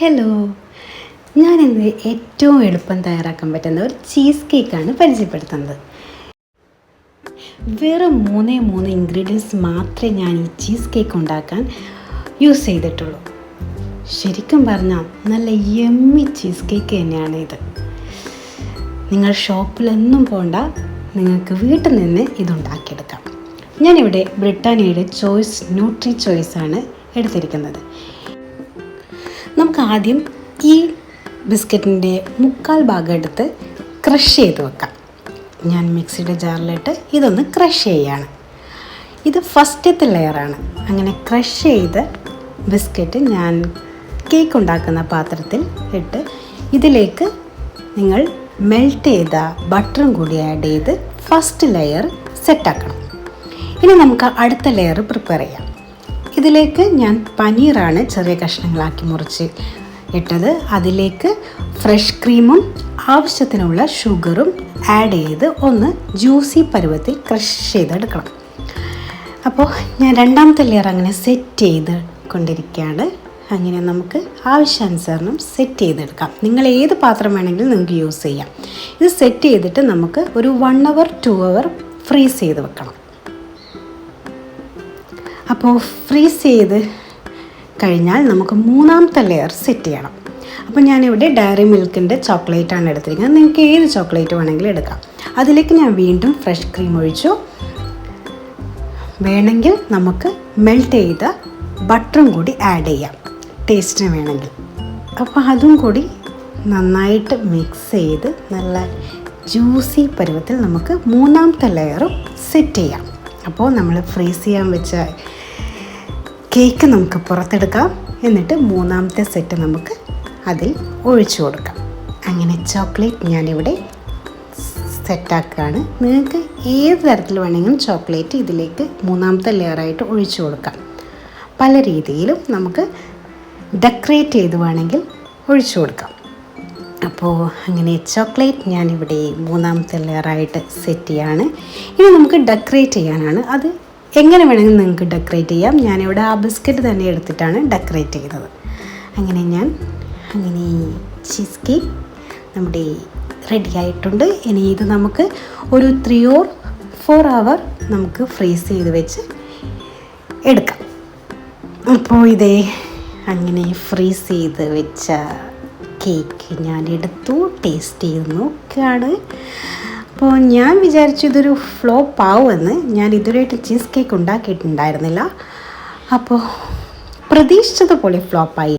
Hello, ഞാനിന്ന് ഏറ്റവും എളുപ്പം തയ്യാറാക്കാൻ പറ്റുന്ന ഒരു ചീസ് കേക്കാണ് പരിചയപ്പെടുത്തുന്നത്. വെറും മൂന്ന് ഇൻഗ്രീഡിയൻസ് മാത്രമേ ഞാൻ ഈ ചീസ് കേക്ക് ഉണ്ടാക്കാൻ യൂസ് ചെയ്തിട്ടുള്ളൂ. ശരിക്കും പറഞ്ഞാൽ നല്ല യമ്മി ചീസ് കേക്ക് തന്നെയാണ് ഇത്. നിങ്ങൾ ഷോപ്പിലൊന്നും പോകണ്ട, നിങ്ങൾക്ക് വീട്ടിൽ നിന്ന് ഇതുണ്ടാക്കിയെടുക്കാം. ഞാനിവിടെ ബ്രിട്ടാനിയയുടെ ന്യൂട്രി ചോയ്സാണ് എടുത്തിരിക്കുന്നത്. നമുക്ക് ആദ്യം ഈ ബിസ്ക്കറ്റിൻ്റെ 3/4 ഭാഗം എടുത്ത് ക്രഷ് ചെയ്ത് വെക്കാം. ഞാൻ മിക്സിയുടെ ജാറിലിട്ട് ഇതൊന്ന് ക്രഷ് ചെയ്യാണ്. ഇത് ഫസ്റ്റത്തെ ലെയറാണ്. അങ്ങനെ ക്രഷ് ചെയ്ത ബിസ്ക്കറ്റ് ഞാൻ കേക്ക് ഉണ്ടാക്കുന്ന പാത്രത്തിൽ ഇട്ട് ഇതിലേക്ക് നിങ്ങൾ മെൽറ്റ് ചെയ്ത ബട്ടറും കൂടി ആഡ് ചെയ്ത് ഫസ്റ്റ് ലെയർ സെറ്റാക്കണം. ഇനി നമുക്ക് അടുത്ത ലെയർ പ്രിപ്പയർ ചെയ്യാം. ഇതിലേക്ക് ഞാൻ പനീറാണ് ചെറിയ കഷ്ണങ്ങളാക്കി മുറിച്ച് ഇട്ടത്. അതിലേക്ക് ഫ്രഷ് ക്രീമും ആവശ്യത്തിനുള്ള ഷുഗറും ആഡ് ചെയ്ത് ഒന്ന് ജ്യൂസി പരുവത്തിൽ ക്രഷ് ചെയ്തെടുക്കണം. അപ്പോൾ ഞാൻ രണ്ടാമത്തെ ലെയർ അങ്ങനെ സെറ്റ് ചെയ്ത് കൊണ്ടിരിക്കുകയാണ്. അങ്ങനെ നമുക്ക് ആവശ്യാനുസരണം സെറ്റ് ചെയ്തെടുക്കാം. നിങ്ങൾ ഏത് പാത്രം വേണമെങ്കിലും നിങ്ങൾക്ക് യൂസ് ചെയ്യാം. ഇത് സെറ്റ് ചെയ്തിട്ട് നമുക്ക് ഒരു 1 hour 2 hour ഫ്രീസ് ചെയ്ത് വെക്കണം. അപ്പോൾ ഫ്രീസ് ചെയ്ത് കഴിഞ്ഞാൽ നമുക്ക് മൂന്നാമത്തെ ലെയർ സെറ്റ് ചെയ്യണം. അപ്പോൾ ഞാനിവിടെ ഡയറി മിൽക്കിൻ്റെ ചോക്ലേറ്റാണ് എടുത്തിരിക്കുന്നത്. നിങ്ങൾക്ക് ഏത് ചോക്ലേറ്റ് വേണമെങ്കിലും എടുക്കാം. അതിലേക്ക് ഞാൻ വീണ്ടും ഫ്രഷ് ക്രീം ഒഴിച്ചു. വേണമെങ്കിൽ നമുക്ക് മെൽറ്റ് ചെയ്ത ബട്ടറും കൂടി ആഡ് ചെയ്യാം, ടേസ്റ്റിന് വേണമെങ്കിൽ. അപ്പോൾ അതും കൂടി നന്നായിട്ട് മിക്സ് ചെയ്ത് നല്ല ജ്യൂസി പരുവത്തിൽ നമുക്ക് മൂന്നാമത്തെ ലെയറും സെറ്റ് ചെയ്യാം. അപ്പോൾ നമ്മൾ ഫ്രീസ് ചെയ്യാൻ വെച്ച കേക്ക് നമുക്ക് പുറത്തെടുക്കാം. എന്നിട്ട് മൂന്നാമത്തെ സെറ്റ് നമുക്ക് അതിൽ ഒഴിച്ചു കൊടുക്കാം. അങ്ങനെ ചോക്ലേറ്റ് ഞാനിവിടെ സെറ്റാക്കുകയാണ്. നിങ്ങൾക്ക് ഏത് തരത്തിൽ വേണമെങ്കിലും ചോക്ലേറ്റ് ഇതിലേക്ക് മൂന്നാമത്തെ ലെയറായിട്ട് ഒഴിച്ചു കൊടുക്കാം. പല രീതിയിലും നമുക്ക് ഡെക്കറേറ്റ് ചെയ്ത് വേണമെങ്കിൽ ഒഴിച്ചു കൊടുക്കാം. അപ്പോൾ അങ്ങനെ ചോക്ലേറ്റ് ഞാനിവിടെ മൂന്നാമത്തെ ലെയറായിട്ട് സെറ്റ് ചെയ്യാണ്. ഇനി നമുക്ക് ഡെക്കറേറ്റ് ചെയ്യാനാണ്. അത് എങ്ങനെ വേണമെങ്കിലും നിങ്ങൾക്ക് ഡെക്കറേറ്റ് ചെയ്യാം. ഞാനിവിടെ ആ ബിസ്ക്കറ്റ് തന്നെ എടുത്തിട്ടാണ് ഡെക്കറേറ്റ് ചെയ്തത്. അങ്ങനെ ചീസ് കേക്ക് നമ്മുടെ റെഡി ആയിട്ടുണ്ട്. ഇനി ഇത് നമുക്ക് ഒരു 3 or 4 hour നമുക്ക് ഫ്രീസ് ചെയ്ത് വെച്ച് എടുക്കാം. അപ്പോൾ ഇതേ അങ്ങനെ ഫ്രീസ് ചെയ്ത് വെച്ച കേക്ക് ഞാൻ എടുത്തു, ടേസ്റ്റ് ചെയ്ത് നോക്കുകയാണ്. അപ്പോൾ ഞാൻ വിചാരിച്ചു ഇതൊരു ഫ്ലോപ്പ് ആവുമെന്ന്. ഞാൻ ഇതുവരെയായിട്ട് ചീസ് കേക്ക് ഉണ്ടാക്കിയിട്ടുണ്ടായിരുന്നില്ല. അപ്പോൾ പ്രതീക്ഷിച്ചതുപോലെ ഫ്ലോപ്പായി.